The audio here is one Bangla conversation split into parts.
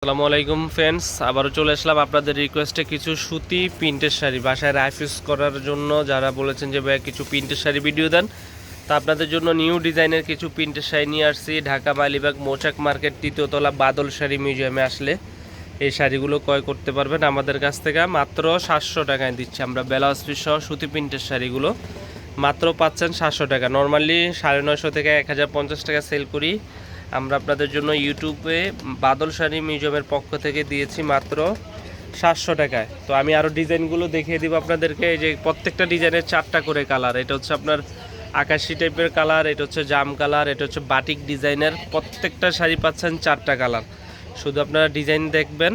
আসসালামু আলাইকুম ফ্রেন্ডস, আবারও চলে আসলাম আপনাদের রিকোয়েস্টে কিছু সুতি প্রিন্টের শাড়ি বাসায় রাইফিউজ করার জন্য। যারা বলেছেন যে ভাই কিছু প্রিন্টের শাড়ি ভিডিও দেন, তা আপনাদের জন্য নিউ ডিজাইনের কিছু প্রিন্টের শাড়ি নিয়ে আসছি। ঢাকা মালিবাগ মৌচাক মার্কেট তৃতীয়তলা বাদল শাড়ি মিউজিয়ামে আসলে এই শাড়িগুলো ক্রয় করতে পারবেন আমাদের কাছ থেকে। মাত্র 700 টাকায় দিচ্ছি আমরা ব্লাউজ পিস সহ সুতি প্রিন্টের শাড়িগুলো মাত্র পাচ্ছেন 700 টাকা। নর্মালি 950 থেকে 1050 টাকা সেল করি আমরা আপনাদের জন্য। ইউটিউবে বাদল শাড়ি মিউজিয়ামের পক্ষ থেকে দিয়েছি মাত্র 700 টাকায়। তো আমি আরও ডিজাইনগুলো দেখিয়ে দিব আপনাদেরকে। এই যে প্রত্যেকটা ডিজাইনের 4টা করে কালার। এটা হচ্ছে আপনার আকাশি টাইপের কালার, এটা হচ্ছে জাম কালার, এটা হচ্ছে বাটিক ডিজাইনের। প্রত্যেকটা শাড়ি পাচ্ছেন 4টা কালার। শুধু আপনারা ডিজাইন দেখবেন,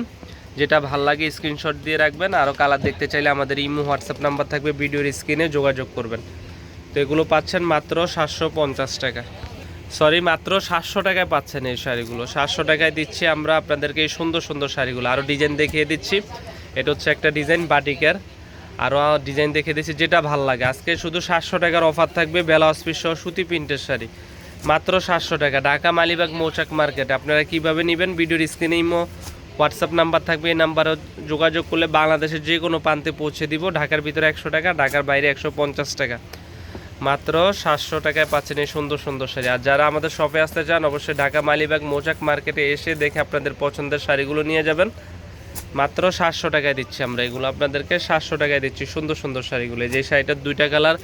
যেটা ভাল লাগে স্ক্রিনশট দিয়ে রাখবেন। আরও কালার দেখতে চাইলে আমাদের ইমো হোয়াটসঅ্যাপ নাম্বার থাকবে, ভিডিওর স্ক্রিনে যোগাযোগ করবেন। তো এগুলো পাচ্ছেন মাত্র 750 টাকা, সরি মাত্র 700 টাকায় পাচ্ছেন এই শাড়িগুলো। 700 টাকায় দিচ্ছি আমরা আপনাদেরকে এই সুন্দর সুন্দর শাড়িগুলো। আরও ডিজাইন দেখিয়ে দিচ্ছি। এটা হচ্ছে একটা ডিজাইন বাটিকের, আরও ডিজাইন দেখিয়ে দিচ্ছি, যেটা ভাল লাগে। আজকে শুধু 700 টাকার অফার থাকবে ব্লাউজ পিস সহ সুতি প্রিন্টের শাড়ি মাত্র 700 টাকা। ঢাকা মালিবাগ মৌচাক মার্কেট। আপনারা কীভাবে নেবেন ভিডিওর স্ক্রিনে ইমো হোয়াটসঅ্যাপ নাম্বার থাকবে, এই নাম্বারে যোগাযোগ করলে বাংলাদেশের যে কোনো প্রান্তে পৌঁছে দিব। ঢাকার ভিতরে 100 টাকা, ঢাকার বাইরে 150 টাকা। মাত্র 700 টাকায় পাচ্ছেন এই সুন্দর সুন্দর শাড়ি। আর যারা আমাদের শপে আসতে চান অবশ্যই ঢাকা মালিবাগ মৌচাক মার্কেটে এসে দেখে আপনাদের পছন্দের শাড়িগুলো নিয়ে যাবেন। মাত্র 700 টাকায় দিচ্ছি আমরা এগুলো আপনাদেরকে। 700 টাকায় দিচ্ছি সুন্দর সুন্দর শাড়িগুলো। যে শাড়িটার 2টা কালার,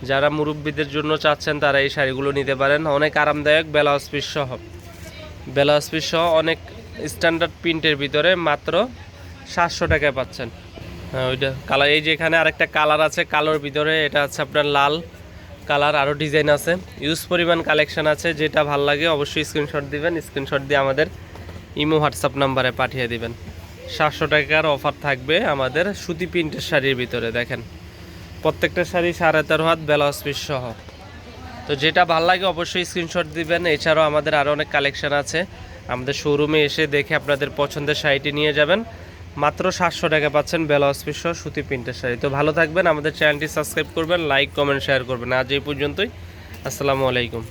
যারা মুরব্বীদের জন্য চাচ্ছেন তারা এই শাড়িগুলো নিতে পারেন। অনেক আরামদায়ক, ব্লাউজ পিস সহ, ব্লাউজ পিস সহ অনেক স্ট্যান্ডার্ড প্রিন্টের ভিতরে মাত্র 700 টাকায় পাচ্ছেন। হ্যাঁ ওইটা কালার। এই যে এখানে আরেকটা কালার আছে কালোর ভিতরে, এটা হচ্ছে আপনার লাল কালার। আরও ডিজাইন আছে, ইউজ পরিমাণ কালেকশন আছে। যেটা ভাল লাগে অবশ্যই স্ক্রিনশট দিবেন, স্ক্রিনশট দিয়ে আমাদের ইমো হোয়াটসঅ্যাপ নাম্বারে পাঠিয়ে দিবেন। 700 টাকার অফার থাকবে আমাদের সুতি প্রিন্টের শাড়ির ভিতরে। দেখেন প্রত্যেকটা শাড়ি 13.5 হাত ব্লাউজ পিস সহ। তো যেটা ভাল লাগে অবশ্যই স্ক্রিনশট দিবেন। এছাড়াও আমাদের আরও অনেক কালেকশন আছে, আমাদের শোরুমে এসে দেখে আপনাদের পছন্দের শাড়িটি নিয়ে যাবেন। মাত্র 700 টাকা পাচ্ছেন ব্লাউজ পিস সহ সুতি প্রিন্টের শাড়ি। তো ভালো থাকবেন, আমাদের চ্যানেলটি সাবস্ক্রাইব করবেন, লাইক কমেন্ট শেয়ার করবেন। আজ এই পর্যন্তই, আসসালামু আলাইকুম।